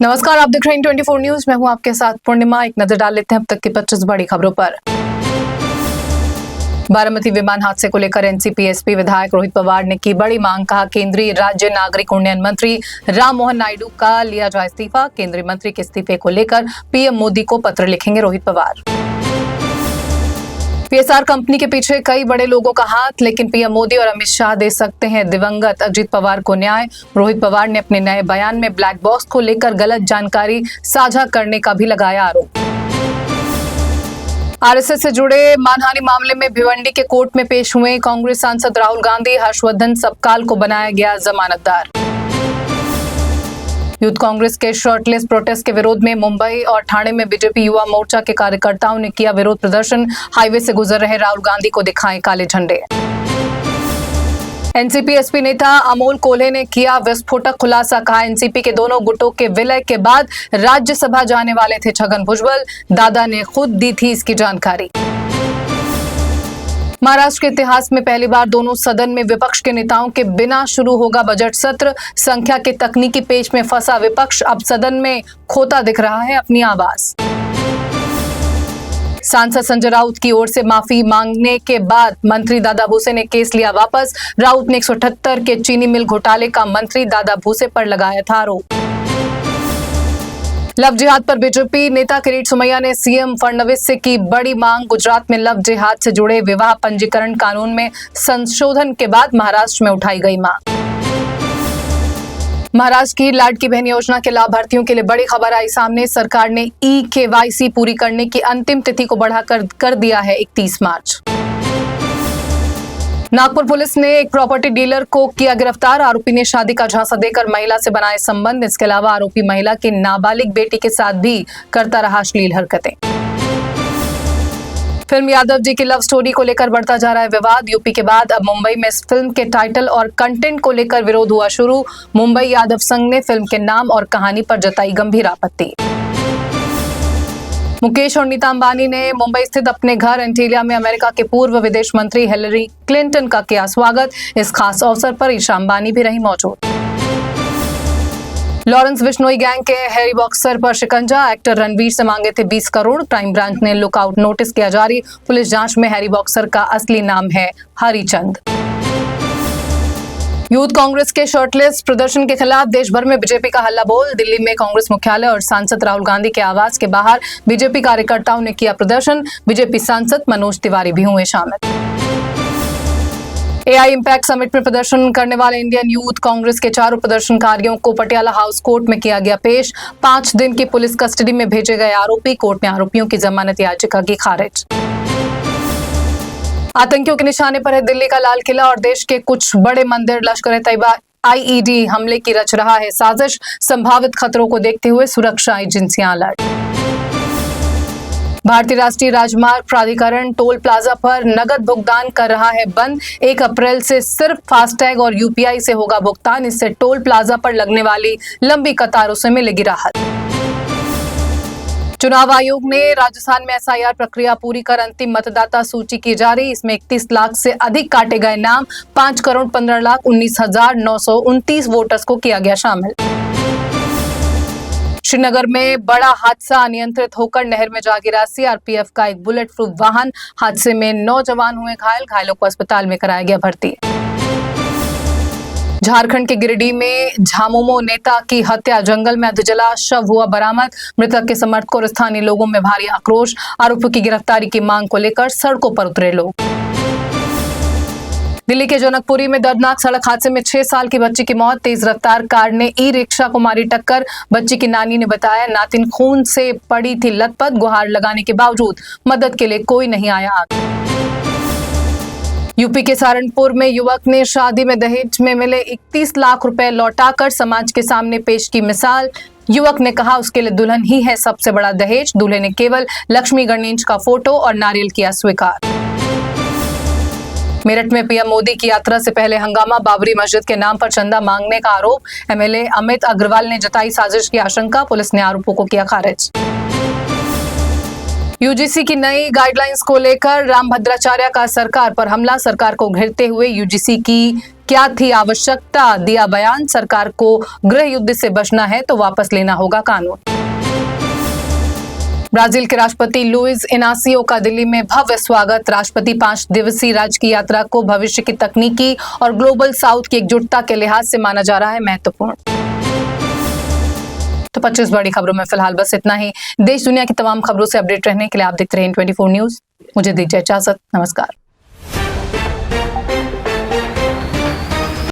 नमस्कार, आप देख रहे हैं 24 न्यूज। मैं हूं आपके साथ पूर्णिमा। एक नजर डाल लेते हैं अब तक की 25 बड़ी खबरों पर। बारामती विमान हादसे को लेकर एनसीपी एसपी विधायक रोहित पवार ने की बड़ी मांग। कहा, केंद्रीय राज्य नागरिक उड्डयन मंत्री राम मोहन नायडू का लिया जाए इस्तीफा। केंद्रीय मंत्री के इस्तीफे को लेकर पीएम मोदी को पत्र लिखेंगे रोहित पवार। पीएसआर कंपनी के पीछे कई बड़े लोगों का हाथ, लेकिन पीएम मोदी और अमित शाह दे सकते हैं दिवंगत अजित पवार को न्याय। रोहित पवार ने अपने नए बयान में ब्लैक बॉक्स को लेकर गलत जानकारी साझा करने का भी लगाया आरोप। आरएसएस से जुड़े मानहानि मामले में भिवंडी के कोर्ट में पेश हुए कांग्रेस सांसद राहुल गांधी। हर्षवर्धन सबकाल को बनाया गया जमानतदार। यूथ कांग्रेस के शर्टलेस प्रोटेस्ट के विरोध में मुंबई और ठाणे में बीजेपी युवा मोर्चा के कार्यकर्ताओं ने किया विरोध प्रदर्शन। हाईवे से गुजर रहे राहुल गांधी को दिखाए काले झंडे। एनसीपी एसपी नेता अमोल कोल्हे ने किया विस्फोटक खुलासा। कहा, एनसीपी के दोनों गुटों के विलय के बाद राज्यसभा जाने वाले थे छगन भुजबल। दादा ने खुद दी थी इसकी जानकारी। महाराष्ट्र के इतिहास में पहली बार दोनों सदन में विपक्ष के नेताओं के बिना शुरू होगा बजट सत्र। संख्या के तकनीकी पेच में फंसा विपक्ष अब सदन में खोता दिख रहा है अपनी आवाज। सांसद संजय राउत की ओर से माफी मांगने के बाद मंत्री दादा भूसे ने केस लिया वापस। राउत ने 178 के चीनी मिल घोटाले का मंत्री दादा भूसे पर लगाया था आरोप। लव जिहाद पर बीजेपी नेता किरीट सोमैया ने सीएम फडणवीस से की बड़ी मांग। गुजरात में लव जिहाद से जुड़े विवाह पंजीकरण कानून में संशोधन के बाद महाराष्ट्र में उठाई गई मांग। महाराष्ट्र की लाडकी बहन योजना के लाभार्थियों के लिए बड़ी खबर आई सामने। सरकार ने ई-केवाईसी पूरी करने की अंतिम तिथि को बढ़ाकर कर दिया है 31 मार्च। नागपुर पुलिस ने एक प्रॉपर्टी डीलर को किया गिरफ्तार। आरोपी ने शादी का झांसा देकर महिला से बनाए संबंध। इसके अलावा आरोपी महिला की नाबालिग बेटी के साथ भी करता रहा अश्लील हरकतें। फिल्म यादव जी की लव स्टोरी को लेकर बढ़ता जा रहा है विवाद। यूपी के बाद अब मुंबई में इस फिल्म के टाइटल और कंटेंट को लेकर विरोध हुआ शुरू। मुंबई यादव संघ ने फिल्म के नाम और कहानी पर जताई गंभीर आपत्ति। मुकेश और नीता अंबानी ने मुंबई स्थित अपने घर एंटीलिया में अमेरिका के पूर्व विदेश मंत्री हिलरी क्लिंटन का किया स्वागत। इस खास अवसर पर ईशा अंबानी भी रही मौजूद। लॉरेंस बिश्नोई गैंग के हैरी बॉक्सर पर शिकंजा। एक्टर रणवीर से मांगे थे 20 करोड़। क्राइम ब्रांच ने लुकआउट नोटिस किया जारी। पुलिस जांच में हैरी बॉक्सर का असली नाम है हरिचंद। यूथ कांग्रेस के शर्टलेस प्रदर्शन के खिलाफ देश भर में बीजेपी का हल्ला बोल। दिल्ली में कांग्रेस मुख्यालय और सांसद राहुल गांधी के आवास के बाहर बीजेपी कार्यकर्ताओं ने किया प्रदर्शन। बीजेपी सांसद मनोज तिवारी भी हुए शामिल। एआई इम्पैक्ट समिट में प्रदर्शन करने वाले इंडियन यूथ कांग्रेस के 4 प्रदर्शनकारियों को पटियाला हाउस कोर्ट में किया गया पेश। 5 दिन की पुलिस कस्टडी में भेजे गए आरोपी। कोर्ट ने आरोपियों की जमानत याचिका की खारिज। आतंकियों के निशाने पर है दिल्ली का लाल किला और देश के कुछ बड़े मंदिर। लश्कर-ए-तैयबा आईईडी हमले की रच रहा है साजिश। संभावित खतरों को देखते हुए सुरक्षा एजेंसियां अलर्ट। भारतीय राष्ट्रीय राजमार्ग प्राधिकरण टोल प्लाजा पर नगद भुगतान कर रहा है बंद। 1 अप्रैल से सिर्फ फास्टैग और यूपीआई से होगा भुगतान। इससे टोल प्लाजा पर लगने वाली लंबी कतारों से मिलेगी राहत। चुनाव आयोग ने राजस्थान में एसआईआर प्रक्रिया पूरी कर अंतिम मतदाता सूची की जारी। इसमें 31 लाख से अधिक काटे गए नाम। 5,15,19,929 वोटर्स को किया गया शामिल। श्रीनगर में बड़ा हादसा। अनियंत्रित होकर नहर में जा गिरा सीआरपीएफ का एक बुलेट प्रूफ वाहन। हादसे में 9 जवान हुए घायल। घायलों को अस्पताल में कराया गया भर्ती। झारखंड के गिरिडीह में झामुमो नेता की हत्या। जंगल में अधजला शव हुआ बरामद। मृतक के समर्थकों और स्थानीय लोगों में भारी आक्रोश। आरोपियों की गिरफ्तारी की मांग को लेकर सड़कों पर उतरे लोग। दिल्ली के जनकपुरी में दर्दनाक सड़क हादसे में 6 साल की बच्ची की मौत। तेज रफ्तार कार ने ई रिक्शा को मारी टक्कर। बच्ची की नानी ने बताया, नातिन खून से पड़ी थी लथपथ। गुहार लगाने के बावजूद मदद के लिए कोई नहीं आया आगे। यूपी के सहारनपुर में युवक ने शादी में दहेज में मिले 31 लाख रुपए लौटाकर समाज के सामने पेश की मिसाल। युवक ने कहा उसके लिए दुल्हन ही है सबसे बड़ा दहेज। दूल्हे ने केवल लक्ष्मी गणेश का फोटो और नारियल किया स्वीकार। मेरठ में पीएम मोदी की यात्रा से पहले हंगामा। बाबरी मस्जिद के नाम पर चंदा मांगने का आरोप। एमएलए अमित अग्रवाल ने जताई साजिश की आशंका। पुलिस ने आरोपों को किया खारिज। यूजीसी की नई गाइडलाइंस को लेकर रामभद्राचार्य का सरकार पर हमला। सरकार को घेरते हुए यूजीसी की क्या थी आवश्यकता, दिया बयान, सरकार को गृह युद्ध से बचना है तो वापस लेना होगा कानून। ब्राजील के राष्ट्रपति लुइस इनासियो का दिल्ली में भव्य स्वागत। राष्ट्रपति 5 दिवसीय राज्य यात्रा को भविष्य की तकनीकी और ग्लोबल साउथ की एकजुटता के लिहाज से माना जा रहा है महत्वपूर्ण। तो 25 बड़ी खबरों में फिलहाल बस इतना ही। देश दुनिया की तमाम खबरों से अपडेट रहने के लिए आप देखते रहें 24 न्यूज। मुझे दीजिए इजाजत, नमस्कार।